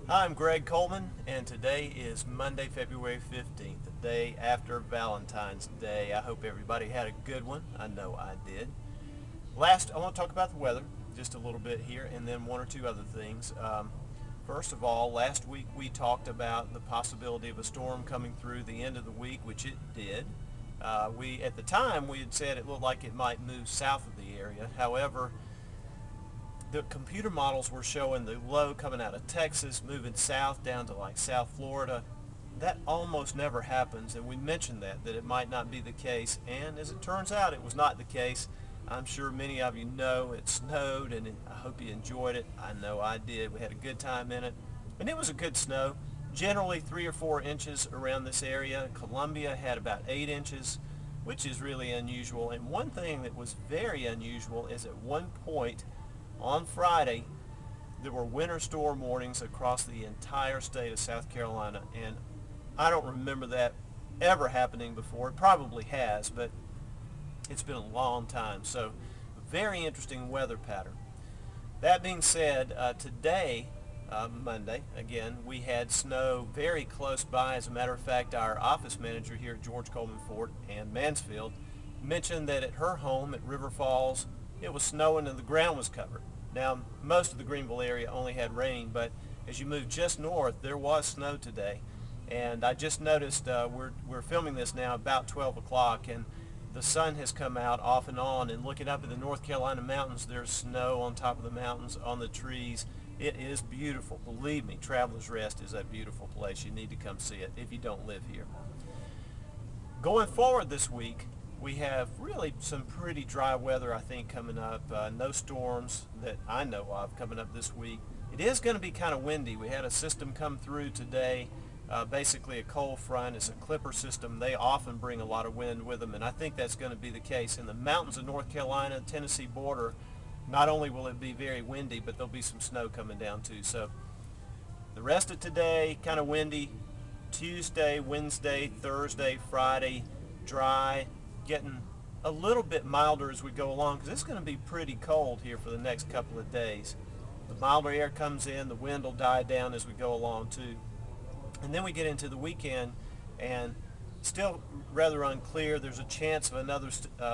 Hi, I'm Gregg Coleman, and today is Monday, February 15th, the day after Valentine's Day. I hope everybody had a good one. I know I did. I want to talk about the weather just a little bit here, and then one or two other things. First of all, last week we talked about the possibility of a storm coming through the end of the week, which it did. At the time, we had said it looked like it might move south of the area. However, the computer models were showing the low coming out of Texas, moving south down to like South Florida. That almost never happens, and we mentioned that it might not be the case, and as it turns out, it was not the case. I'm sure many of you know it snowed, and I hope you enjoyed it. I know I did. We had a good time in it, and it was a good snow. Generally 3 or 4 inches around this area. Columbia had about 8 inches, which is really unusual. And one thing that was very unusual is at one point on Friday, there were winter storm warnings across the entire state of South Carolina, and I don't remember that ever happening before. It probably has, but it's been a long time. So, very interesting weather pattern. That being said, today, Monday, again, we had snow very close by. As a matter of fact, our office manager here at George Coleman Ford and Mansfield mentioned that at her home at River Falls, it was snowing and the ground was covered. Now, most of the Greenville area only had rain, but as you move just north, there was snow today. And I just noticed we're filming this now about 12 o'clock, and the sun has come out off and on, and looking up at the North Carolina mountains, there's snow on top of the mountains, on the trees. It is beautiful. Believe me, Travelers Rest is a beautiful place. You need to come see it if you don't live here. Going forward this week, we have really some pretty dry weather, I think, coming up. No storms that I know of coming up this week. It is going to be kind of windy. We had a system come through today, basically a cold front. It's a clipper system. They often bring a lot of wind with them, and I think that's going to be the case. In the mountains of North Carolina, Tennessee border, not only will it be very windy, but there'll be some snow coming down too. So the rest of today, kind of windy. Tuesday, Wednesday, Thursday, Friday, dry. Getting a little bit milder as we go along, because it's going to be pretty cold here for the next couple of days. The milder air comes in, the wind will die down as we go along too. And then we get into the weekend, and still rather unclear. There's a chance of another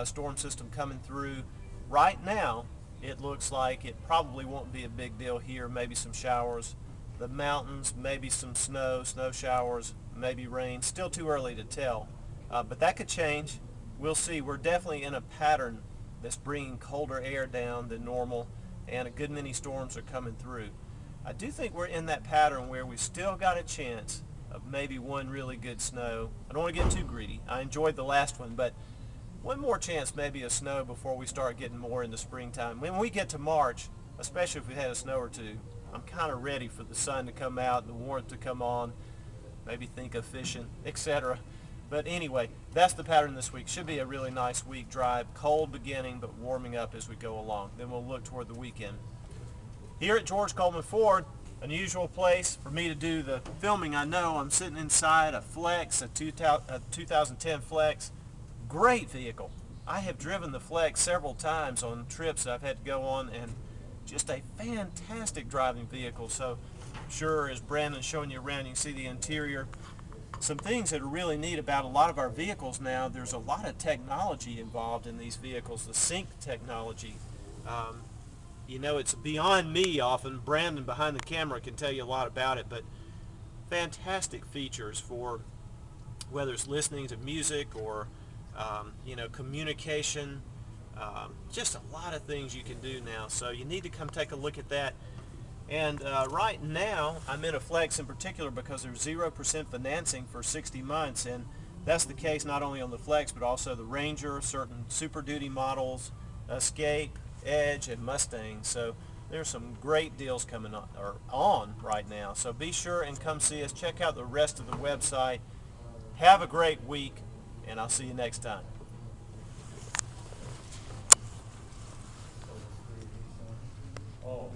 storm system coming through. Right now, it looks like it probably won't be a big deal here. Maybe some showers. The mountains, maybe some snow showers, maybe rain. Still too early to tell, but that could change. We'll see. We're definitely in a pattern that's bringing colder air down than normal, and a good many storms are coming through. I do think we're in that pattern where we still got a chance of maybe one really good snow. I don't want to get too greedy. I enjoyed the last one, but one more chance maybe of snow before we start getting more into springtime. When we get to March, especially if we had a snow or two, I'm kind of ready for the sun to come out and the warmth to come on, maybe think of fishing, etc. But anyway, that's the pattern this week. Should be a really nice week. Dry, cold beginning, but warming up as we go along. Then we'll look toward the weekend. Here at George Coleman Ford, unusual place for me to do the filming. I know I'm sitting inside a Flex, a 2010 Flex. Great vehicle. I have driven the Flex several times on trips that I've had to go on, and just a fantastic driving vehicle. So sure, as Brandon's showing you around, you can see the interior. Some things that are really neat about a lot of our vehicles now, there's a lot of technology involved in these vehicles. The sync technology, you know, it's beyond me often. Brandon behind the camera can tell you a lot about it, but fantastic features for whether it's listening to music or you know, communication. Just a lot of things you can do now, so you need to come take a look at that. And right now, I'm in a Flex in particular because there's 0% financing for 60 months, and that's the case not only on the Flex, but also the Ranger, certain Super Duty models, Escape, Edge, and Mustang. So there's some great deals coming on right now. So be sure and come see us. Check out the rest of the website. Have a great week, and I'll see you next time. Oh.